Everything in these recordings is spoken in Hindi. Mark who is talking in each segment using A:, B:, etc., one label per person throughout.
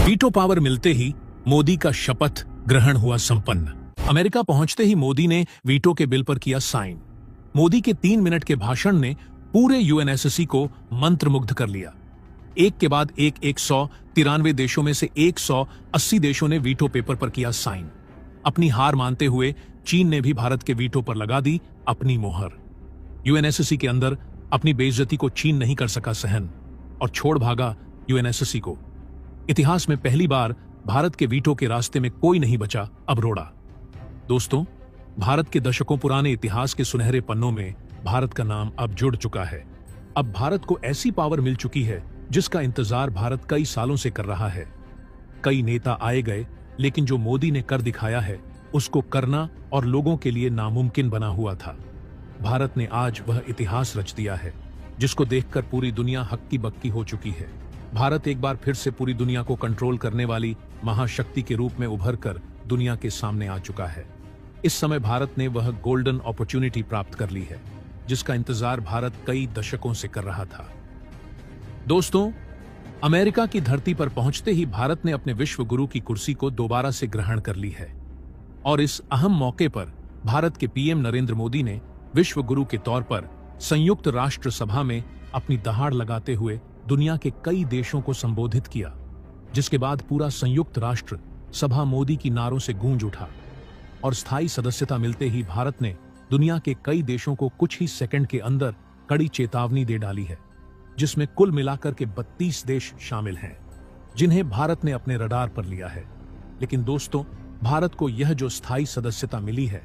A: वीटो पावर मिलते ही मोदी का शपथ ग्रहण हुआ संपन्न। अमेरिका पहुंचते ही मोदी ने वीटो के बिल पर किया साइन। मोदी के 3 मिनट के भाषण ने पूरे यूएनएससी को मंत्रमुग्ध कर लिया। एक के बाद एक 193 देशों में से 180 देशों ने वीटो पेपर पर किया साइन। अपनी हार मानते हुए चीन ने भी भारत के वीटो पर लगा दी अपनी मोहर। यूएनएससी के अंदर अपनी बेइज्जती को चीन नहीं कर सका सहन और छोड़ भागा यूएनएससी को। इतिहास में पहली बार भारत के वीटो के रास्ते में कोई नहीं बचा अब रोड़ा। दोस्तों, भारत के दशकों पुराने इतिहास के सुनहरे पन्नों में भारत का नाम अब जुड़ चुका है। अब भारत को ऐसी पावर मिल चुकी है जिसका इंतजार भारत कई सालों से कर रहा है। कई नेता आए गए, लेकिन जो मोदी ने कर दिखाया है उसको करना और लोगों के लिए नामुमकिन बना हुआ था। भारत ने आज वह इतिहास रच दिया है जिसको देखकर पूरी दुनिया हक्की बक्की हो चुकी है। भारत एक बार फिर से पूरी दुनिया को कंट्रोल करने वाली महाशक्ति के रूप में उभर कर दुनिया के सामने आ चुका है। इस समय भारत ने वह गोल्डन अपॉर्चुनिटी प्राप्त कर ली है जिसका इंतजार भारत कई दशकों से कर रहा था। दोस्तों, अमेरिका की धरती पर पहुंचते ही भारत ने अपने विश्व गुरु की कुर्सी को दोबारा से ग्रहण कर ली है और इस अहम मौके पर भारत के पीएम नरेंद्र मोदी ने विश्व गुरु के तौर पर संयुक्त राष्ट्र सभा में अपनी दहाड़ लगाते हुए दुनिया के कई देशों को संबोधित किया, जिसके बाद पूरा संयुक्त राष्ट्र सभा मोदी की नारों से गूंज उठा और स्थायी सदस्यता मिलते ही भारत ने दुनिया के कई देशों को कुछ ही सेकंड के अंदर कड़ी चेतावनी दे डाली है, जिसमें कुल मिलाकर के 32 देश शामिल हैं जिन्हें भारत ने अपने रडार पर लिया है। लेकिन दोस्तों, भारत को यह जो स्थायी सदस्यता मिली है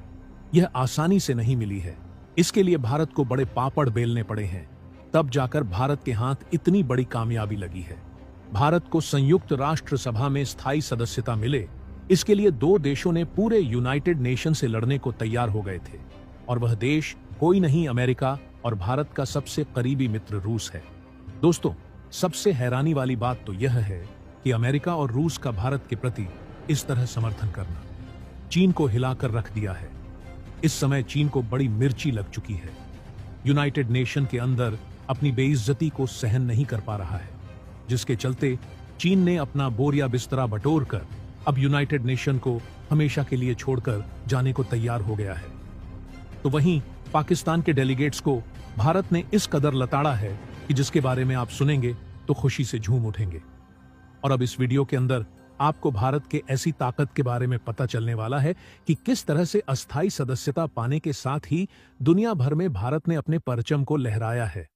A: यह आसानी से नहीं मिली है। इसके लिए भारत को बड़े पापड़ बेलने पड़े हैं, तब जाकर भारत के हाथ इतनी बड़ी कामयाबी लगी है। भारत को संयुक्त राष्ट्र सभा में स्थायी सदस्यता मिले, इसके लिए 2 देशों ने पूरे यूनाइटेड नेशन से लड़ने को तैयार हो गए थे और वह देश कोई नहीं अमेरिका और भारत का सबसे करीबी मित्र रूस है। दोस्तों, सबसे हैरानी वाली बात तो यह है कि अमेरिका और रूस का भारत के प्रति इस तरह समर्थन करना चीन को हिलाकर रख दिया है। इस समय चीन को बड़ी मिर्ची लग चुकी है। यूनाइटेड नेशन के अंदर अपनी बेइज्जती को सहन नहीं कर पा रहा है, जिसके चलते चीन ने अपना बोरिया बिस्तरा बटोर कर अब यूनाइटेड नेशन को हमेशा के लिए छोड़कर जाने को तैयार हो गया है। तो वहीं पाकिस्तान के डेलीगेट्स को भारत ने इस कदर लताड़ा है कि जिसके बारे में आप सुनेंगे तो खुशी से झूम उठेंगे। और अब इस वीडियो के अंदर आपको भारत के ऐसी ताकत के बारे में पता चलने वाला है कि किस तरह से अस्थायी सदस्यता पाने के साथ ही दुनिया भर में भारत ने अपने परचम को लहराया है।